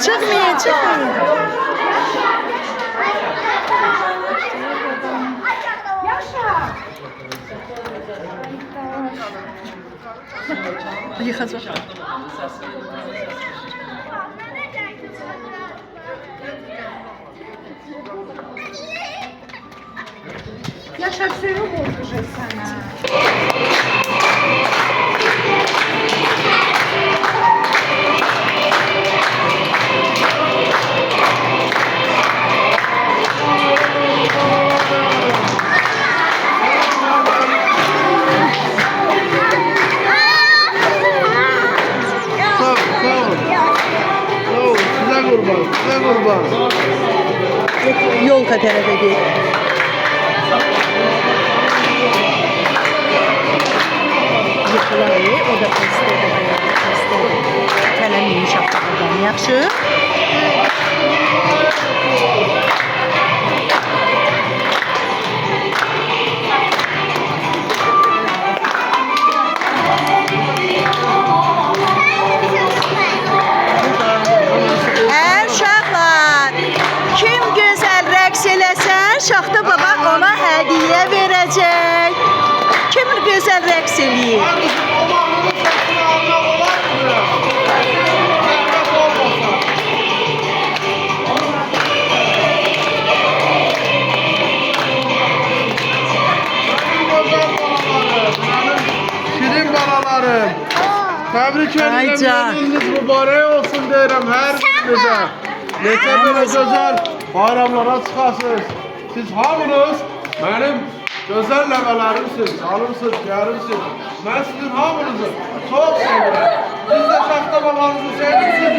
Çıkmayın, çıkmayın. Yıkacak. Yaşar suyu bozduracak sana. Size kurban. Yol tarafa git. Yıkılayı, o da pastaydı, bayağı pastaydı. Kələm yemiş axtardan, yaxşı? Kim güzel rəqs eləsə, Şaxta baba ona hədiyyə verəcək. Kim güzel rəqs eləyir? Şirin balalarım. Təbrik edirəm, gününüz mübarək olsun deyirəm hər birinizə. Neçə belə gözəl bayramlara çıxasınız. Siz hamınız mənim gözəl nəvələrimsiniz, canımsınız, gərimsiniz. Mən sizin hamınızı çox sevirəm. Siz də Şaxta babanızı sevirsiniz.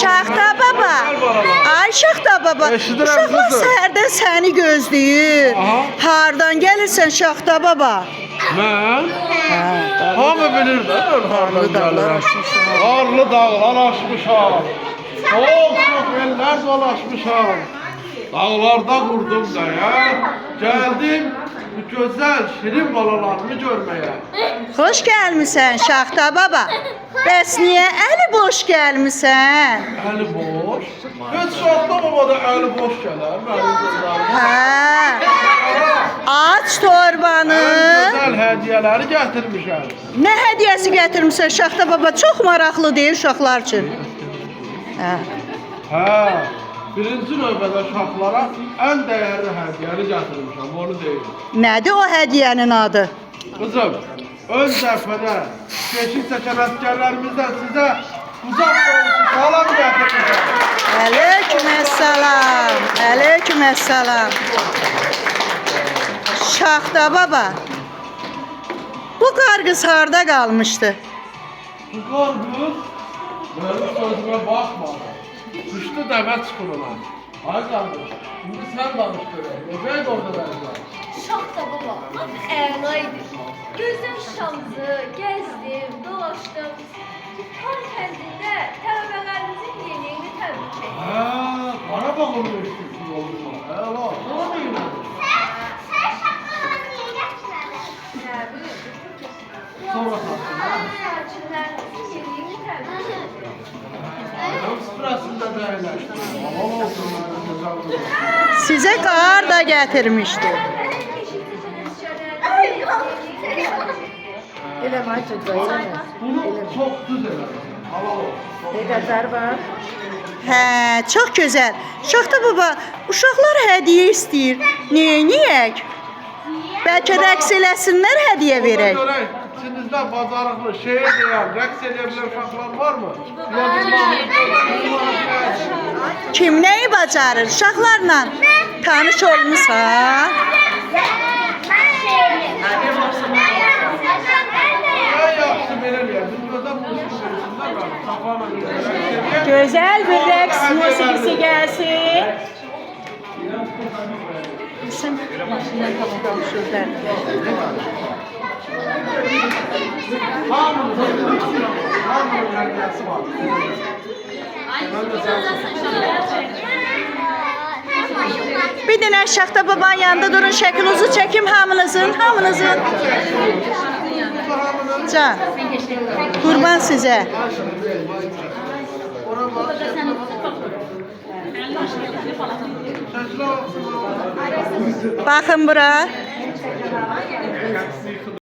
Şaxta baba. Ay Şaxta baba. Uşaqlar səhərdən səni gözləyir. Hardan gəlirsən Şaxta baba? Mən? Hamı bilir də mən hardan gəlirəm. Qarlı dağlar aşmışam. Çox ellər dolaşmışam. Dağlarda qurdum dəyə. Gəldim bu gözəl şirin balalarımı görməyə. Xoş gəlmisən Şaxta baba. Bəs niyə əli boş gəlmisən? Əli boş? Heç Şaxta baba da əli boş gələr mənim gözlərim. Aç torbanı. Ən gözəl hədiyyələri gətirmişəm. Nə hədiyyəsi gətirmisən Şaxta baba? Çox maraqlı deyil uşaqlar üçün. Birinci növbədə uşaqlara ən dəyərli hədiyyəni gətirmişəm, onu deyim. Nədir o hədiyyənin adı? Qızım, ön dəfədə keşik çəkən əsgərlərimizdən sizə uzaq dolusu salam gətirmişəm. Aleyküməssalam. Aleyküməssalam. Şaxta baba, bu qarqız harda qalmışdı? Bu qarqız mənim sözümə baxmadı. Düşdü dəvə çukuruna. Ay qarqız, indi sən danış görək. Necəydi orada dənizlər? Şaxta baba, əla idi. Gözüm Şamzı, gəzdim, dolaşdım. Xan kəndində tələbələrimizin yeniyini təbrik etdim. Qarabağ Universitesi oldu. Əla, ona deyilmədi. Sonra Sakinlərimizin yeniyini təbrik etdim. Adam sırasında değerleşti. Aman olsun mənim gözəl. Sizə qar da gətirmişdi. Eləmə ay çocuğa, eləmə. Bunu çox düz elədim. Halal olsun. Edəcər var. Hə, çox gözəl. Şaxta baba, uşaqlar hədiyyə istəyir. Neyək? Bəlkə rəqs eləsinlər, hədiyyə verək. Görək, içinizdə bacarıqlı, şeir deyən, rəqs edə bilən uşaqlar varmı? Kim nəyi bacarır? Uşaqlarla tanış olmusan? Ən yaxşı belə deyək. Biz burada bu işin içində qalıb. Saxlama görək. Gözəl bir rəqs musiqisi gəlsin. Sən maşından tamam danışırlar. Hamının hədiyyəsi var. Bir dənə Şaxta babanın yanında durun, şəklinizi çəkim hamınızın, hamınızın. Hamının Can. Qurban sizə. Baxın bura.